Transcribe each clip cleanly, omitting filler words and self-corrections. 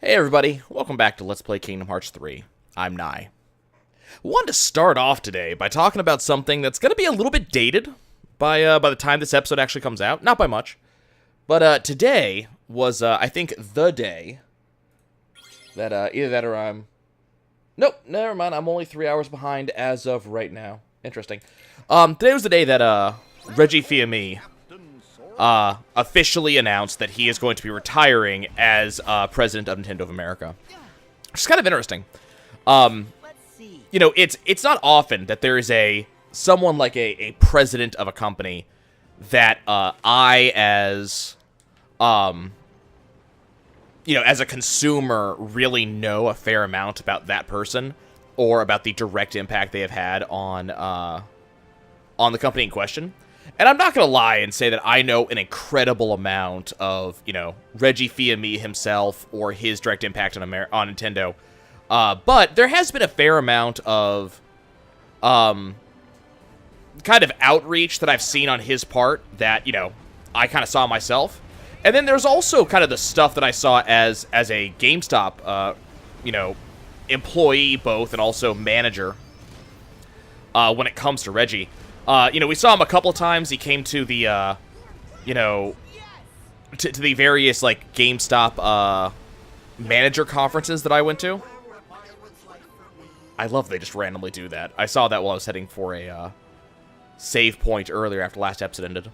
Hey everybody, welcome back to Let's Play Kingdom Hearts 3. I'm Nye. I wanted to start off today by talking about something that's going to be a little bit dated by the time this episode actually comes out. Not by much. But today was, I think, the day that, either that or I'm... Nope, never mind, I'm only 3 hours behind as of right now. Interesting. Today was the day that, Reggie Fils-Aimé officially announced that he is going to be retiring as president of Nintendo of America. Which is kind of interesting. You know, it's not often that there is someone like a president of a company that I as you know, as a consumer really know a fair amount about that person or about the direct impact they have had on the company in question. And I'm not going to lie and say that I know an incredible amount of, you know, Reggie Fils-Aimé himself or his direct impact on Nintendo. But there has been a fair amount of kind of outreach that I've seen on his part that, you know, I kind of saw myself. And then there's also kind of the stuff that I saw as a GameStop, you know, employee both and also manager when it comes to Reggie. You know, we saw him a couple times. He came to the, you know, to the various, like, GameStop, manager conferences that I went to. I love they just randomly do that. I saw that while I was heading for a, save point earlier after last episode ended.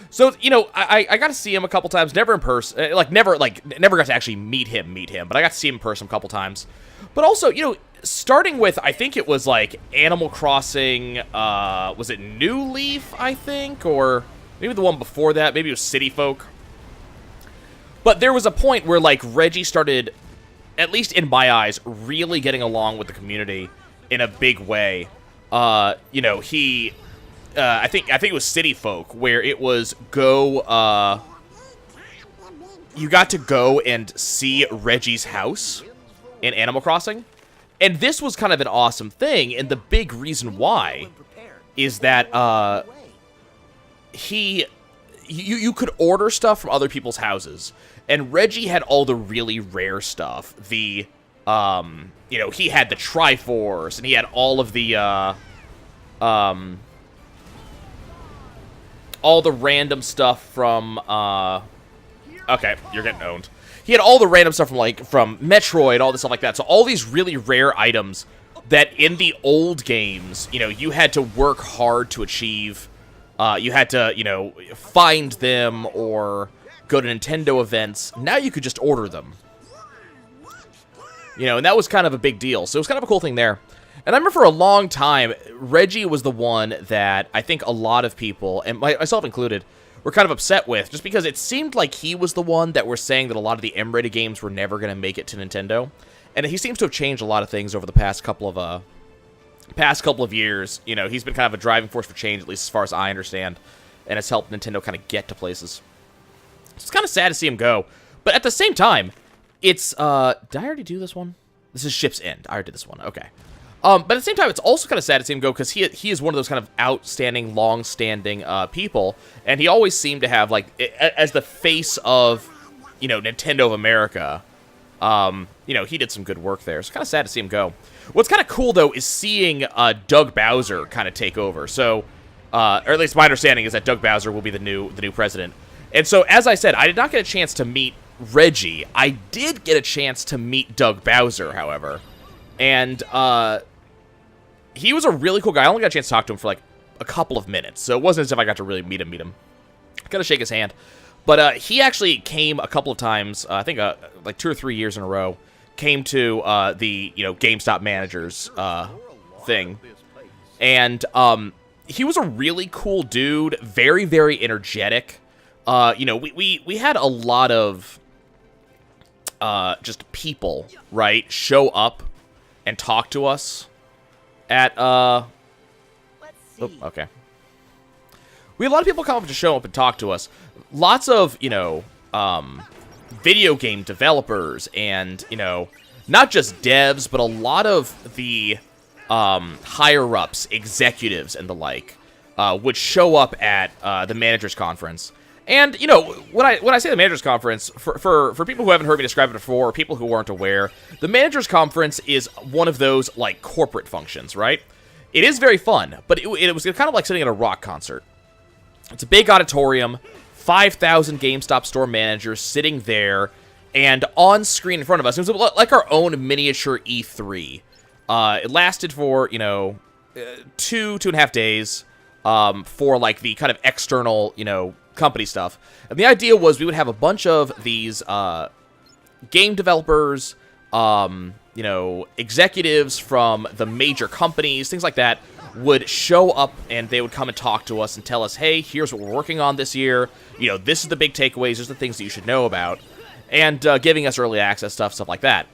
So, you know, I got to see him a couple times, never in person, never got to actually meet him, but I got to see him in person a couple times. But also, you know, starting with, I think it was, like, Animal Crossing, was it New Leaf, I think? Or maybe the one before that, maybe it was City Folk. But there was a point where, like, Reggie started, at least in my eyes, really getting along with the community in a big way. You know, he... I think it was City Folk, where it was you got to go and see Reggie's house in Animal Crossing. And this was kind of an awesome thing, and the big reason why is that, you could order stuff from other people's houses, and Reggie had all the really rare stuff. The, you know, he had the Triforce, and he had all of the, all the random stuff from, okay, you're getting owned. He had all the random stuff from Metroid, all this stuff like that. So all these really rare items that in the old games, you know, you had to work hard to achieve. You had to, you know, find them or go to Nintendo events. Now you could just order them. You know, and that was kind of a big deal. So it was kind of a cool thing there. And I remember for a long time, Reggie was the one that I think a lot of people, and myself included, were kind of upset with, just because it seemed like he was the one that were saying that a lot of the M-rated games were never going to make it to Nintendo. And he seems to have changed a lot of things over the past couple of years. You know, he's been kind of a driving force for change, at least as far as I understand, and has helped Nintendo kind of get to places. It's kind of sad to see him go. But at the same time, it's, did I already do this one? This is Ship's End. I already did this one. Okay. But at the same time, it's also kind of sad to see him go, because he is one of those kind of outstanding, long-standing people, and he always seemed to have, like, as the face of, you know, Nintendo of America, you know, he did some good work there. It's kind of sad to see him go. What's kind of cool, though, is seeing Doug Bowser kind of take over. So, or at least my understanding is that Doug Bowser will be the new president. And so, as I said, I did not get a chance to meet Reggie. I did get a chance to meet Doug Bowser, however. And, he was a really cool guy. I only got a chance to talk to him for, like, a couple of minutes. So it wasn't as if I got to really meet him. Got to shake his hand. But he actually came a couple of times, I think, like 2 or 3 years in a row, came to the, you know, GameStop managers thing. And he was a really cool dude. Very, very energetic. You know, we had a lot of just people, right, show up and talk to us at, oh, okay. We had a lot of people come up to show up and talk to us. Lots of, you know, video game developers and, you know, not just devs, but a lot of the higher-ups, executives, and the like, would show up at the managers conference. And, you know, when I say the Managers Conference, for people who haven't heard me describe it before, or people who weren't aware, the Managers Conference is one of those, like, corporate functions, right? It is very fun, but it was kind of like sitting at a rock concert. It's a big auditorium, 5,000 GameStop store managers sitting there, and on screen in front of us, it was like our own miniature E3. It lasted for, you know, 2.5 days, for, like, the kind of external, you know, company stuff. And the idea was we would have a bunch of these, game developers, you know, executives from the major companies, things like that, would show up and they would come and talk to us and tell us, hey, here's what we're working on this year. You know, this is the big takeaways. These are the things that you should know about. And giving us early access stuff like that.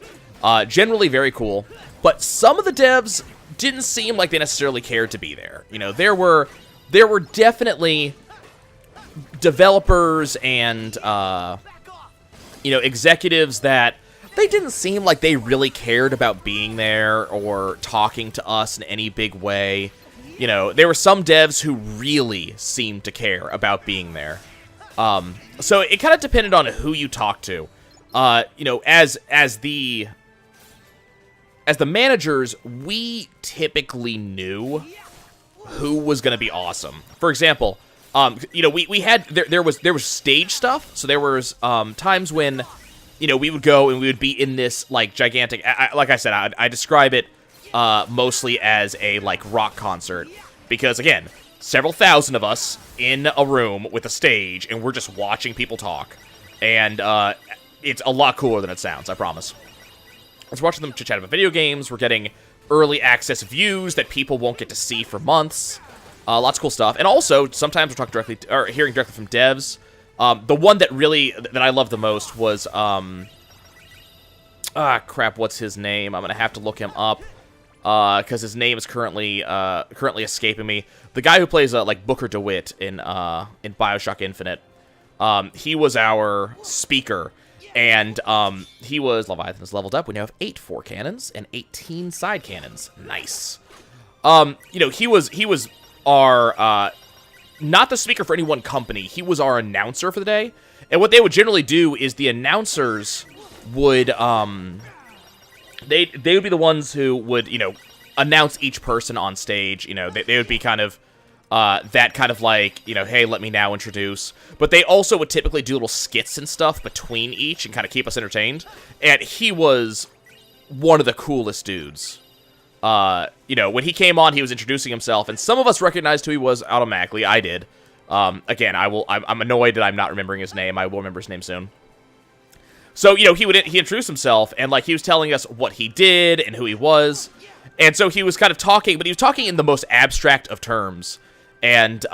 Generally very cool. But some of the devs didn't seem like they necessarily cared to be there. You know, there were definitely developers and, you know, executives that they didn't seem like they really cared about being there or talking to us in any big way. You know, there were some devs who really seemed to care about being there. So it kind of depended on who you talked to. You know, as the managers, we typically knew who was going to be awesome. For example, you know, we had there was stage stuff. So there was times when, you know, we would go and we would be in this, like, gigantic, like I said, I describe it mostly as a, like, rock concert. Because, again, several thousand of us in a room with a stage, and we're just watching people talk. And it's a lot cooler than it sounds, I promise. I was watching them chit-chat about video games. We're getting early access views that people won't get to see for months. Lots of cool stuff. And also, sometimes we're talking directly, or hearing directly from devs. The one that I loved the most was, crap, what's his name? I'm gonna have to look him up, because his name is currently escaping me. The guy who plays, like, Booker DeWitt in Bioshock Infinite. He was our speaker, and, he was, Leviathan is leveled up. We now have 8 fore cannons and 18 side cannons. Nice. You know, he was our, not the speaker for any one company. He was our announcer for the day. And what they would generally do is the announcers would, they would be the ones who would, you know, announce each person on stage. You know, they would be kind of, that kind of like, you know, hey, let me now introduce. But they also would typically do little skits and stuff between each and kind of keep us entertained. And he was one of the coolest dudes. You know, when he came on, he was introducing himself, and some of us recognized who he was automatically. I did. Again, I'm annoyed that I'm not remembering his name. I will remember his name soon. So, you know, he introduced himself, and, like, he was telling us what he did and who he was. And so he was kind of talking, but he was talking in the most abstract of terms. And,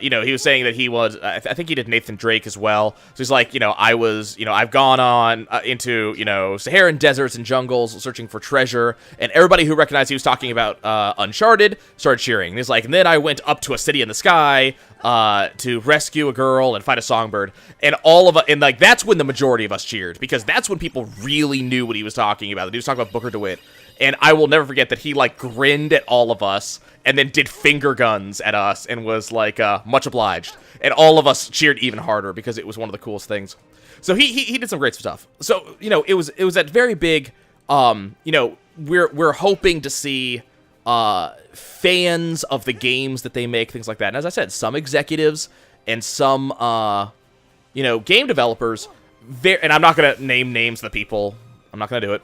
you know, he was saying that he was, I think he did Nathan Drake as well. So he's like, you know, I've gone on into, you know, Saharan deserts and jungles searching for treasure. And everybody who recognized he was talking about Uncharted started cheering. And he's like, and then I went up to a city in the sky to rescue a girl and fight a songbird. And and, like, that's when the majority of us cheered. Because that's when people really knew what he was talking about. He was talking about Booker DeWitt. And I will never forget that he, like, grinned at all of us and then did finger guns at us and was like, much obliged. And all of us cheered even harder because it was one of the coolest things. So he did some great stuff. So, you know, it was that very big, you know, we're hoping to see fans of the games that they make, things like that. And as I said, some executives and some, you know, game developers, and I'm not going to name names of the people. I'm not going to do it.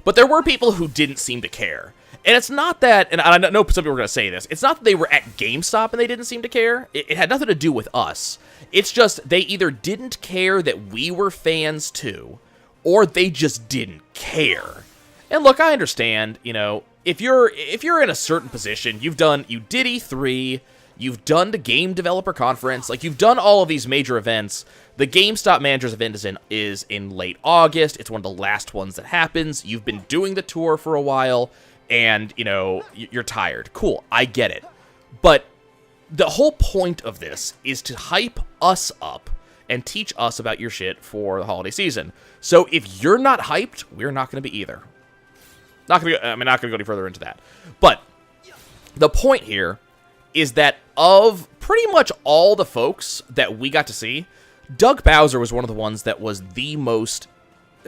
But there were people who didn't seem to care. And it's not that, and I know some people are going to say this, it's not that they were at GameStop and they didn't seem to care. It had nothing to do with us. It's just they either didn't care that we were fans too, or they just didn't care. And look, I understand, you know, if you're in a certain position, you did E3, you've done the Game Developer Conference, like, you've done all of these major events. The GameStop Managers event is in late August. It's one of the last ones that happens. You've been doing the tour for a while, and, you know, you're tired. Cool, I get it. But the whole point of this is to hype us up and teach us about your shit for the holiday season. So if you're not hyped, we're not going to be either. I'm not going to go any further into that. But the point here is that of pretty much all the folks that we got to see, Doug Bowser was one of the ones that was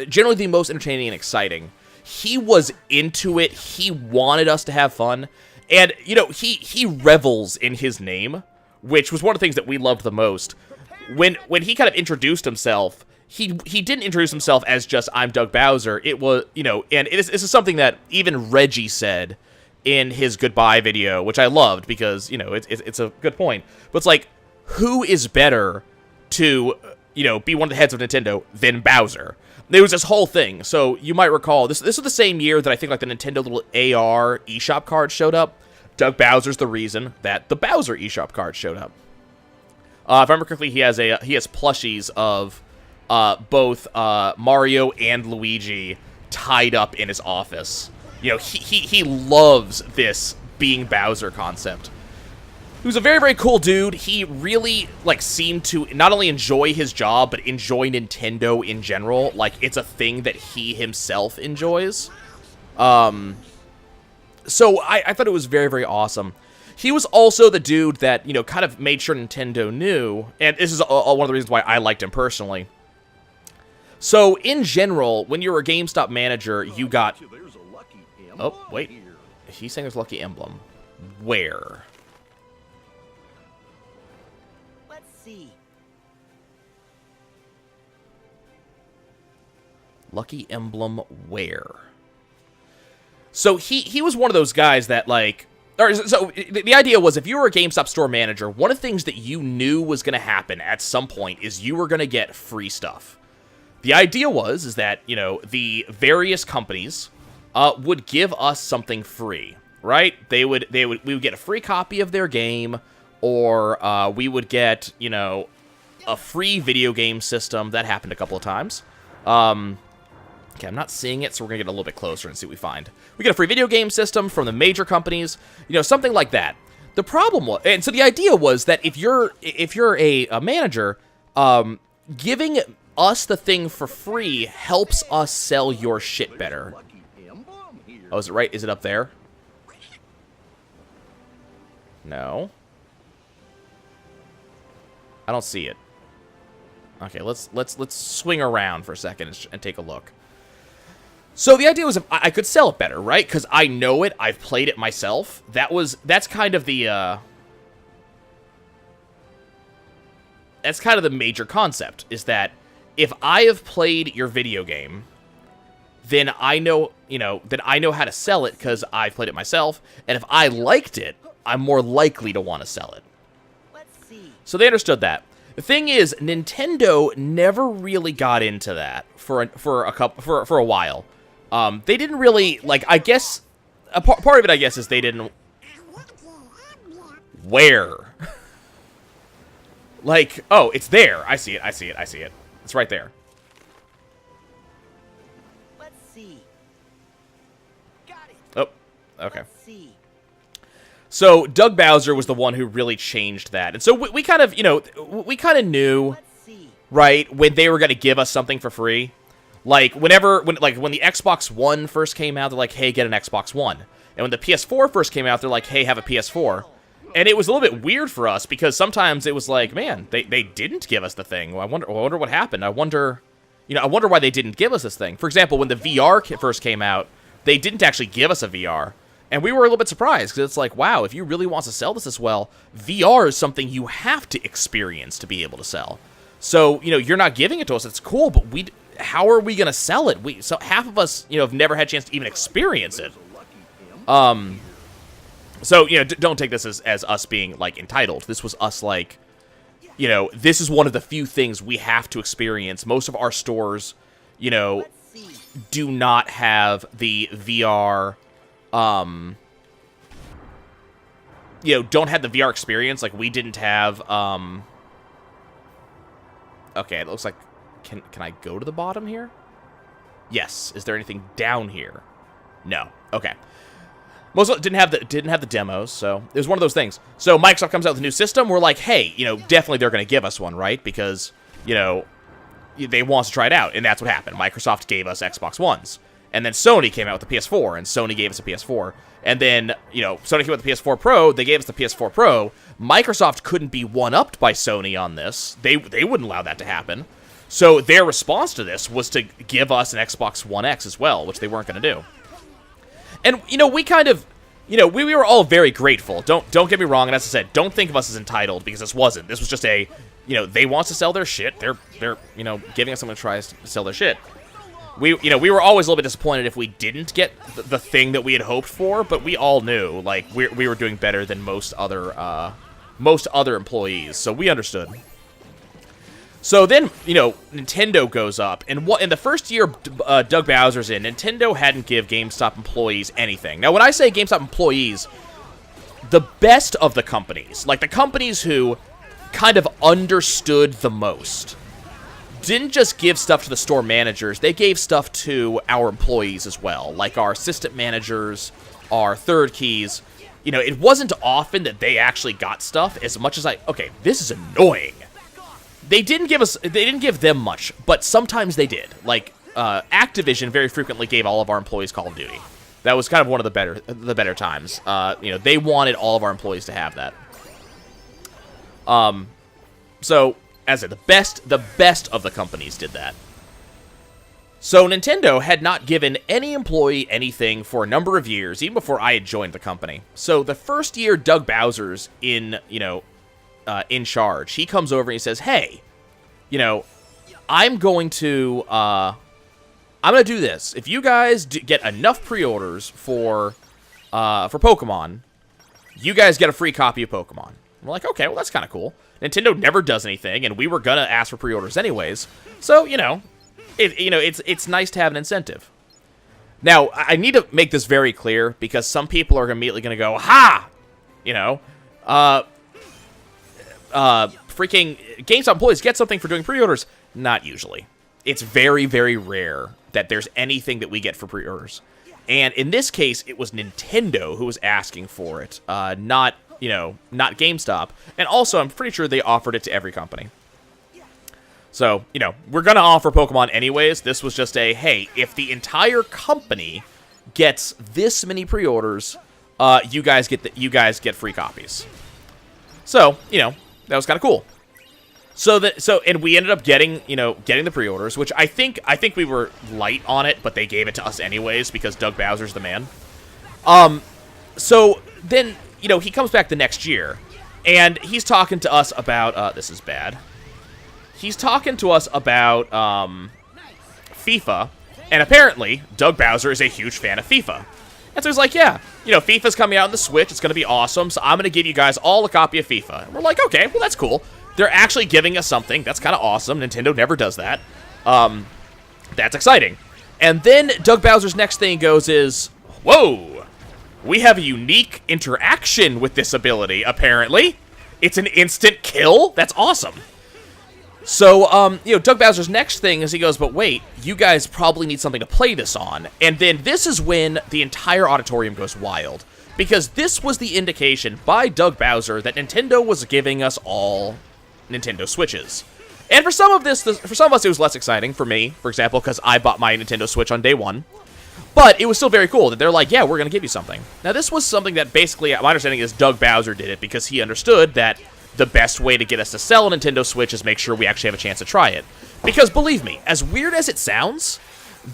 generally the most entertaining and exciting. He was into it. He wanted us to have fun. And, you know, he revels in his name, which was one of the things that we loved the most. When he kind of introduced himself, he didn't introduce himself as just, I'm Doug Bowser. It was, you know, and this is something that even Reggie said in his goodbye video, which I loved because, you know, it's a good point. But it's like, who is better to, you know, be one of the heads of Nintendo than Bowser? There was this whole thing. So you might recall, this was the same year that I think like the Nintendo little AR eShop card showed up. Doug Bowser's the reason that the Bowser eShop card showed up. If I remember correctly, he has plushies of both Mario and Luigi tied up in his office. You know, he loves this being Bowser concept. He was a very, very cool dude. He really, like, seemed to not only enjoy his job, but enjoy Nintendo in general. Like, it's a thing that he himself enjoys. So I thought it was very, very awesome. He was also the dude that, you know, kind of made sure Nintendo knew, and this is one of the reasons why I liked him personally. So, in general, when you were a GameStop manager, you got... Oh, wait. He's saying there's a lucky emblem. Where? Lucky emblem where? So he was one of those guys that, like... So the idea was, if you were a GameStop store manager, one of the things that you knew was going to happen at some point is you were going to get free stuff. The idea is that, you know, the various companies would give us something free, right? We would get a free copy of their game, or we would get, you know, a free video game system. That happened a couple of times. Okay, I'm not seeing it, so we're going to get a little bit closer and see what we find. We get a free video game system from the major companies, you know, something like that. The problem was, and so the idea was that if you're a manager, giving us the thing for free helps us sell your shit better. Oh, is it right? Is it up there? No. I don't see it. Okay, let's swing around for a second and take a look. So the idea was if I could sell it better, right? Because I know it, I've played it myself. That's kind of the major concept, is that if I have played your video game, then I know, you know, how to sell it because I've played it myself. And if I liked it, I'm more likely to want to sell it. Let's see. So they understood that. The thing is, Nintendo never really got into that for a while. They didn't really, like, I guess, part of it, I guess, is they didn't... Where? Like, oh, it's there. I see it. It's right there. Let's see. Got it. Oh, okay. Let's see. So, Doug Bowser was the one who really changed that. And so, we kind of, you know, we kind of knew, right, when they were going to give us something for free. Like, when the Xbox One first came out, they're like, hey, get an Xbox One. And when the PS4 first came out, they're like, hey, have a PS4. And it was a little bit weird for us, because sometimes it was like, man, they didn't give us the thing. I wonder what happened. I wonder why they didn't give us this thing. For example, when the VR first came out, they didn't actually give us a VR. And we were a little bit surprised, because it's like, wow, if you really want to sell this well, VR is something you have to experience to be able to sell. So, you know, you're not giving it to us. It's cool, but how are we going to sell it? So half of us, you know, have never had a chance to even experience it. So, you know, don't take this as us being, like, entitled. This was us, like, you know, this is one of the few things we have to experience. Most of our stores, you know, do not have the VR, you know, don't have the VR experience. Like, we didn't have, okay, it looks like, can I go to the bottom here? Yes. Is there anything down here? No. Okay. Most of it didn't have the demos, so it was one of those things. So Microsoft comes out with a new system. We're like, hey, you know, definitely they're going to give us one, right? Because, you know, they want us to try it out, and that's what happened. Microsoft gave us Xbox Ones. And then Sony came out with the PS4, and Sony gave us a PS4. And then, Sony came out with the PS4 Pro, they gave us the PS4 Pro. Microsoft couldn't be one-upped by Sony on this. They wouldn't allow that to happen. So their response to this was to give us an Xbox One X as well, which they weren't going to do. And, we kind of, we were all very grateful. Don't get me wrong, and as I said, don't think of us as entitled, because this wasn't. This was just a, they want to sell their shit. They're giving us someone to try to sell their shit. We were always a little bit disappointed if we didn't get the thing that we had hoped for, but we all knew, like, we were doing better than most other employees, so we understood. So then, Nintendo goes up, and in the first year Doug Bowser's in, Nintendo hadn't give GameStop employees anything. Now, when I say GameStop employees, the best of the companies, like the companies who kind of understood the most, didn't just give stuff to the store managers, they gave stuff to our employees as well, like our assistant managers, our third keys. It wasn't often that they actually got stuff as much as okay, this is annoying. They didn't give them much, but sometimes they did. Like, Activision very frequently gave all of our employees Call of Duty. That was kind of one of the better times. They wanted all of our employees to have that. So, as I said, the best of the companies did that. So Nintendo had not given any employee anything for a number of years, even before I had joined the company. So the first year Doug Bowser's in charge, he comes over and he says, "Hey, I'm going to do this. If you guys get enough pre-orders for Pokemon, you guys get a free copy of Pokemon." We're like, okay, well, that's kind of cool. Nintendo never does anything, and we were gonna ask for pre-orders anyways. So, it's nice to have an incentive. Now, I need to make this very clear, because some people are immediately gonna go, "Ha! Freaking GameStop employees get something for doing pre-orders." Not usually. It's very, very rare that there's anything that we get for pre-orders. And in this case, it was Nintendo who was asking for it, not GameStop. And also, I'm pretty sure they offered it to every company. So, we're going to offer Pokemon anyways. This was just a, hey, if the entire company gets this many pre-orders, you guys get free copies. So, that was kind of cool. And we ended up getting the pre-orders, which I think we were light on it, but they gave it to us anyways because Doug Bowser's the man. So then, he comes back the next year, and he's talking to us about, this is bad. He's talking to us about, FIFA, and apparently, Doug Bowser is a huge fan of FIFA. And so he's like, yeah, FIFA's coming out on the Switch, it's going to be awesome, so I'm going to give you guys all a copy of FIFA. And we're like, okay, well, that's cool. They're actually giving us something. That's kind of awesome. Nintendo never does that. That's exciting. And then Doug Bowser's next thing he goes is, whoa, we have a unique interaction with this ability, apparently. It's an instant kill? That's awesome. So, Doug Bowser's next thing is he goes, but wait, you guys probably need something to play this on. And then this is when the entire auditorium goes wild. Because this was the indication by Doug Bowser that Nintendo was giving us all Nintendo Switches. And for some of us, it was less exciting. For me, for example, because I bought my Nintendo Switch on day one. But it was still very cool that they're like, yeah, we're going to give you something. Now, this was something that basically, my understanding is Doug Bowser did it because he understood that the best way to get us to sell a Nintendo Switch is make sure we actually have a chance to try it. Because believe me, as weird as it sounds,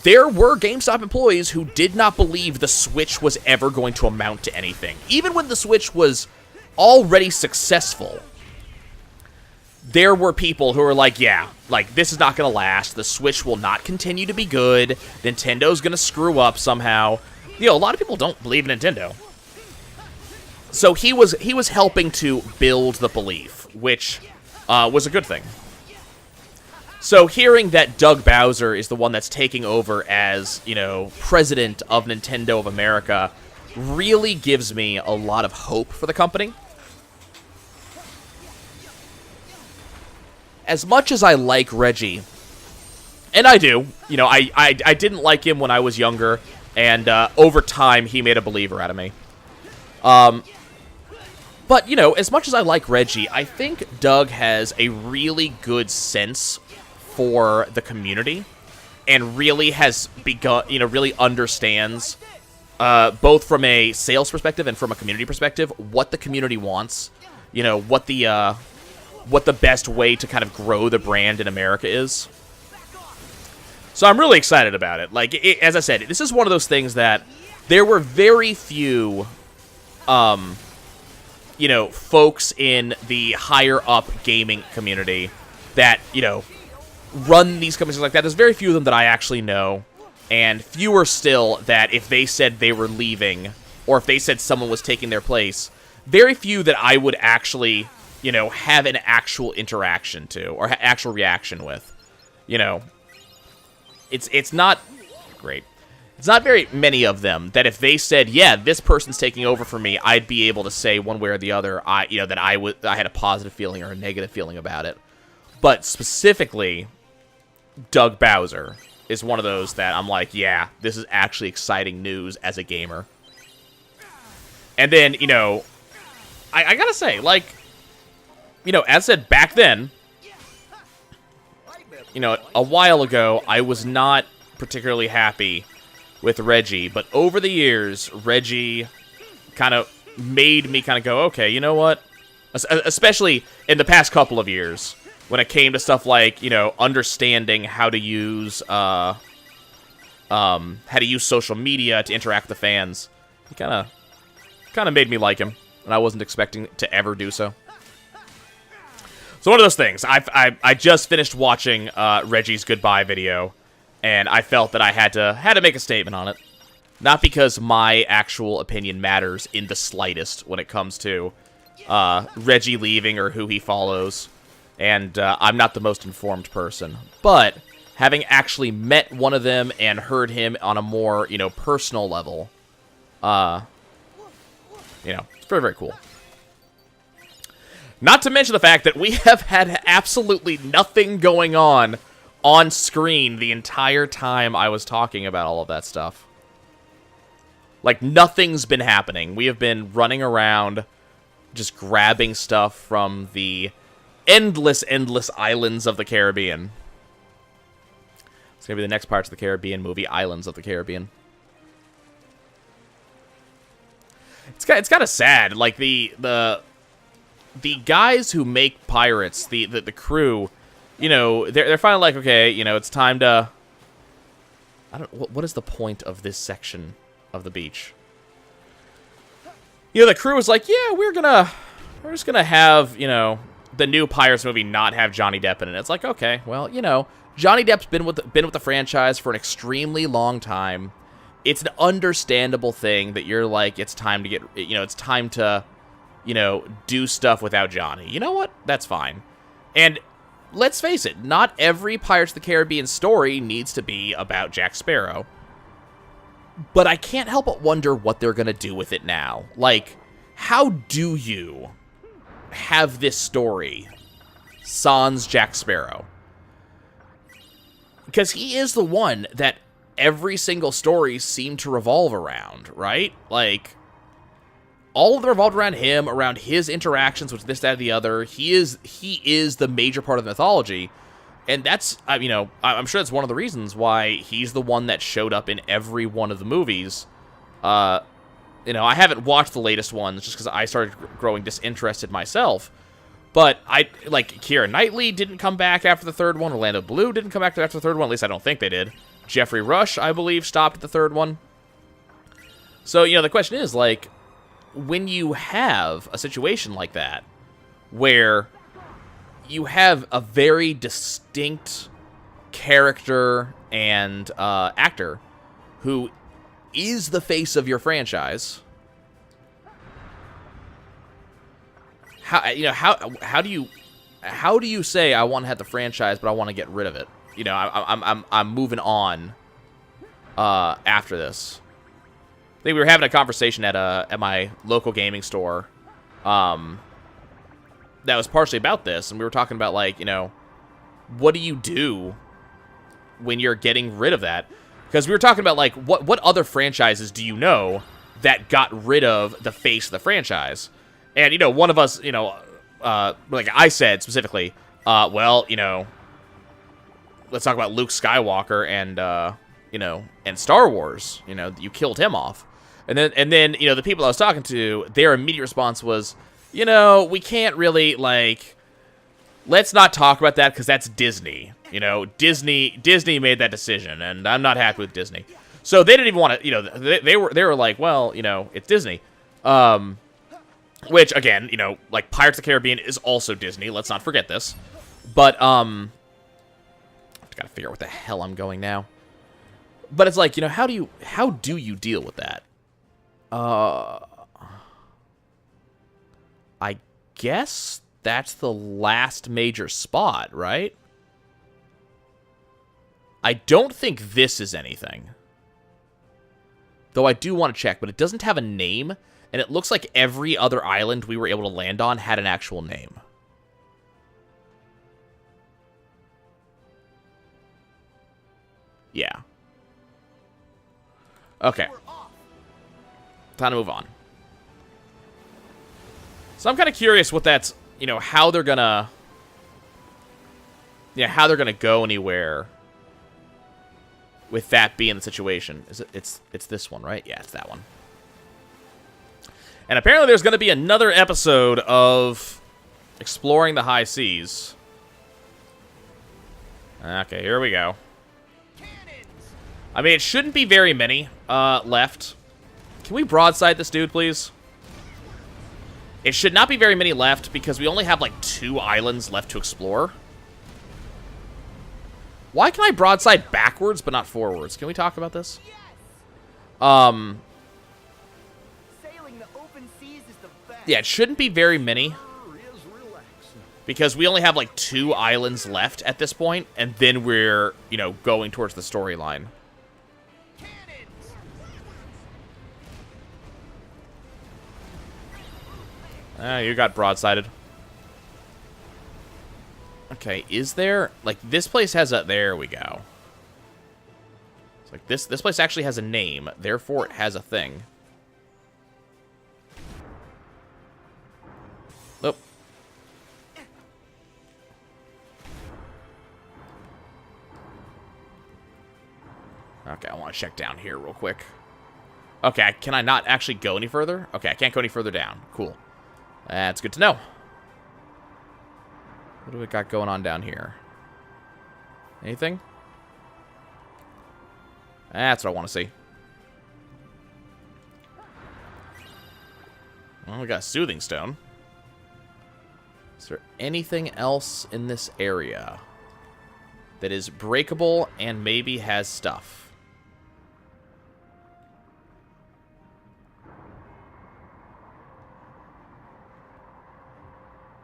there were GameStop employees who did not believe the Switch was ever going to amount to anything. Even when the Switch was already successful, there were people who were like, yeah, like, this is not going to last. The Switch will not continue to be good. Nintendo's going to screw up somehow. A lot of people don't believe in Nintendo. So he was helping to build the belief, which was a good thing. So hearing that Doug Bowser is the one that's taking over as, president of Nintendo of America really gives me a lot of hope for the company. As much as I like Reggie, and I do, I didn't like him when I was younger, and over time he made a believer out of me. But, as much as I like Reggie, I think Doug has a really good sense for the community. and really has begun, really understands, both from a sales perspective and from a community perspective, what the community wants, what the best way to kind of grow the brand in America is. So I'm really excited about it. Like, as I said, this is one of those things that there were very few, folks in the higher up gaming community that, run these companies like that. There's very few of them that I actually know, and fewer still that if they said they were leaving, or if they said someone was taking their place, very few that I would actually, have an actual interaction to, or actual reaction with. It's not great. It's not very many of them that if they said, yeah, this person's taking over for me, I'd be able to say one way or the other, that I had a positive feeling or a negative feeling about it. But specifically, Doug Bowser is one of those that I'm like, yeah, this is actually exciting news as a gamer. And then, I gotta say, like, as I said back then, a while ago, I was not particularly happy with Reggie, but over the years, Reggie kind of made me kind of go, okay, you know what? Especially in the past couple of years, when it came to stuff like, understanding how to use social media to interact with the fans, he kind of made me like him, and I wasn't expecting to ever do so. So one of those things. I just finished watching Reggie's goodbye video, and I felt that I had to make a statement on it. Not because my actual opinion matters in the slightest when it comes to Reggie leaving or who he follows, and I'm not the most informed person. But having actually met one of them and heard him on a more personal level, it's very, very cool. Not to mention the fact that we have had absolutely nothing going on screen the entire time I was talking about all of that stuff. Like, nothing's been happening. We have been running around just grabbing stuff from the endless islands of the Caribbean. It's going to be the next Pirates of the Caribbean movie, Islands of the Caribbean. It's kind of sad. Like, the guys who make pirates, the crew, they're finally like, okay, it's time to. What is the point of this section of the beach? The crew was like, yeah, we're just gonna have the new Pirates movie not have Johnny Depp in it. It's like, okay, well, Johnny Depp's been with the franchise for an extremely long time. It's an understandable thing that you're like, it's time to do stuff without Johnny. You know what? That's fine. And let's face it, not every Pirates of the Caribbean story needs to be about Jack Sparrow. But I can't help but wonder what they're going to do with it now. Like, how do you have this story sans Jack Sparrow? Because he is the one that every single story seemed to revolve around, right? Like, all of them revolved around him, around his interactions with this, that, and the other. He is the major part of the mythology, and that's, I'm sure that's one of the reasons why he's the one that showed up in every one of the movies. I haven't watched the latest ones just because I started growing disinterested myself, but Keira Knightley didn't come back after the third one. Orlando Bloom didn't come back after the third one. At least I don't think they did. Jeffrey Rush, I believe, stopped at the third one. So, the question is, like, when you have a situation like that, where you have a very distinct character and actor who is the face of your franchise, how do you say I want to have the franchise, but I want to get rid of it? I'm moving on after this. I think we were having a conversation at my local gaming store that was partially about this, and we were talking about, like, what do you do when you're getting rid of that? Because we were talking about, like, what other franchises do you know that got rid of the face of the franchise? And, one of us, like I said specifically, well, let's talk about Luke Skywalker and, you know, and Star Wars. You know, you killed him off. And then, you know, the people I was talking to, their immediate response was, you know, we can't really, like, let's not talk about that because that's Disney. You know, Disney made that decision, and I'm not happy with Disney. So they didn't even want to, you know, they were like, well, you know, it's Disney. Which, again, you know, like, Pirates of the Caribbean is also Disney. Let's not forget this. But, I've got to figure out what the hell I'm going now. But it's like, you know, how do you deal with that? I guess that's the last major spot, right? I don't think this is anything. Though I do want to check, but it doesn't have a name, and it looks like every other island we were able to land on had an actual name. Yeah. Okay. Time to move on. So I'm kind of curious what that's, you know, how they're gonna... Yeah, how they're gonna go anywhere with that being the situation. Is it? It's this one, right? Yeah, it's that one. And apparently there's gonna be another episode of exploring the high seas. Okay, here we go. I mean, it shouldn't be very many left. Can we broadside this dude, please? It should not be very many left because we only have, like, 2 islands left to explore. Why can I broadside backwards but not forwards? Can we talk about this? Sailing the open seas is the best. Yeah, it shouldn't be very many. Because we only have, like, 2 islands left at this point, and then we're, you know, going towards the storyline. You got broadsided. Okay, is there... Like, this place has a... There we go. It's like, this place actually has a name. Therefore, it has a thing. Oh. Okay, I want to check down here real quick. Okay, can I not actually go any further? Okay, I can't go any further down. Cool. That's good to know. What do we got going on down here? Anything? That's what I want to see. Well, we got a soothing stone. Is there anything else in this area that is breakable and maybe has stuff?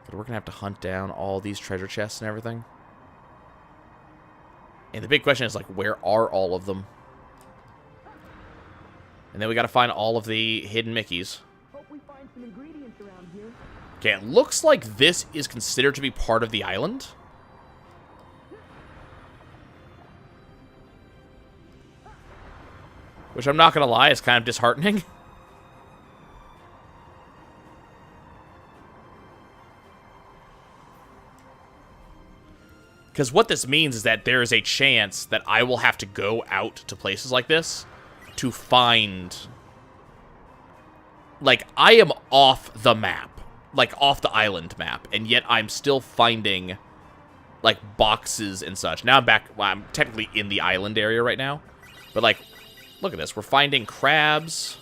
But we're going to have to hunt down all these treasure chests and everything. And the big question is, like, where are all of them? And then we got to find all of the hidden Mickeys. Hope we find some ingredients around here. Okay, it looks like this is considered to be part of the island. Which I'm not going to lie, is kind of disheartening. Because what this means is that there is a chance that I will have to go out to places like this to find... Like, I am off the map. Like, off the island map. And yet I'm still finding, like, boxes and such. Now I'm back... Well, I'm technically in the island area right now. But, like, look at this. We're finding crabs...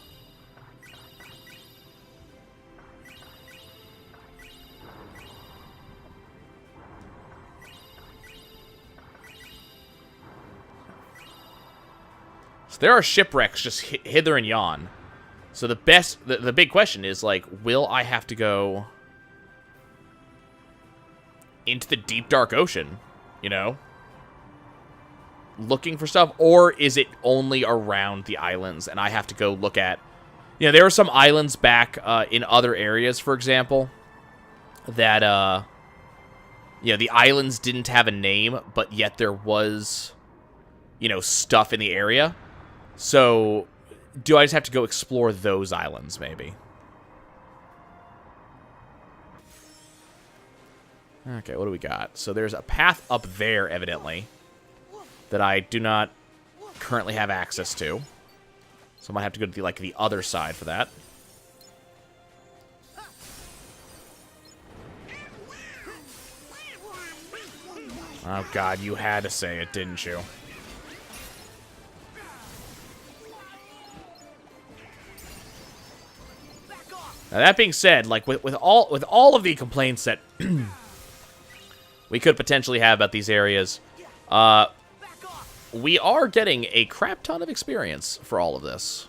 So there are shipwrecks just hither and yon. So the big question is, like, will I have to go into the deep, dark ocean, you know, looking for stuff? Or is it only around the islands and I have to go look at... You know, there are some islands back in other areas, for example, that, you know, the islands didn't have a name, but yet there was, you know, stuff in the area. So, do I just have to go explore those islands, maybe? Okay, what do we got? So there's a path up there, evidently. that I do not currently have access to. So I might have to go to the other side for that. Oh god, you had to say it, didn't you? Now that being said, like with all of the complaints that we could potentially have about these areas, we are getting a crap ton of experience for all of this.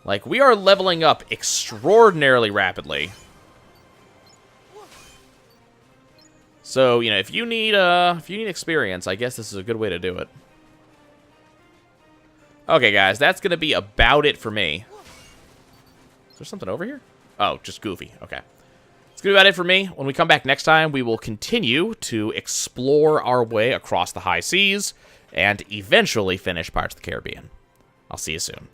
Like, we are leveling up extraordinarily rapidly. So, you know, if you need experience, I guess this is a good way to do it. Okay, guys, that's going to be about it for me. Is there something over here? Oh, just Goofy. Okay. It's going to be about it for me. When we come back next time, we will continue to explore our way across the high seas and eventually finish Pirates of the Caribbean. I'll see you soon.